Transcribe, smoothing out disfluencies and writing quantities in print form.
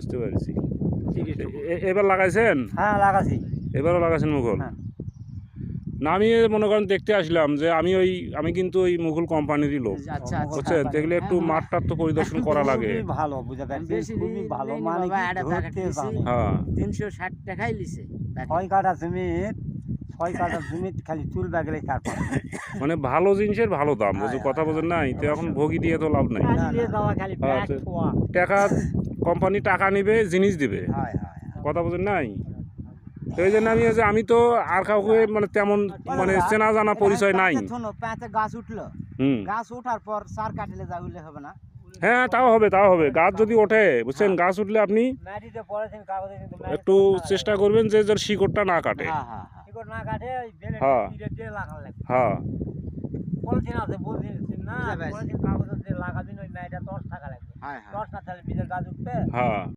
বুঝতে পারছি। এবার লাগাইছেন? হ্যাঁ লাগাছি। এবারও লাগাইছেন মুঘল? হ্যাঁ। না আমি মনে করেন দেখতে আসলাম যে আমি কিন্তু ওই মুঘল কোম্পানিরই লোক, আচ্ছা আচ্ছা বুঝছেন? দেখলে একটু মাঠ টাঠ তো পরিদর্শন করা লাগে। খুবই ভালো বুঝা পারছি, বেশি খুবই ভালো নেয়নি মানে বাবা, কি একটা ধরতে প্যাকেট জানে। নিছি। হ্যাঁ 360 টাকাই লিছে 6 কাঠা জমির 6 কাঠা জমির খালি চুল বাগলে তারপর মানে ভালো জিনিসের ভালো দাম, বুঝো কথা বোঝেন নাই তো, এখন ভোগী দিয়ে তো লাভ নাই। হ্যাঁ, টাকা কোম্পানি টাকা নিবে, জিনিস দিবে, হয় হয় কথা বোঝেন নাই। তো এই জন্য আমি তো আর কাউকে মানে তেমন মানে চেনা জানা পরিচয় নাই। প্যাঁচে গাছ উঠলো, হুম, গাছ ওঠার পর সার কাটলে যা উঠলে হবে না। হ্যাঁ তাও হবে, গাছ যদি ওঠে, বুঝছেন, গাছ উঠলে আপনি মাটিতে পড়েছেন কাগজে কিন্তু একটু চেষ্টা করবেন যে যার শিকড়টা না কাটে। হ্যাঁ হ্যাঁ শিকড় না কাটে ওই বেলে হ্যাঁ। দিয়ে লাগানো লাগবে। হ্যাঁ পলিথিন আছে বলছেন না, পলিথিন কাগজে দিয়ে লাগাবেন ওই মাটিটা 10 টাকা লাগবে। 10 না তাহলে বীজের গাছ উঠবে। হ্যাঁ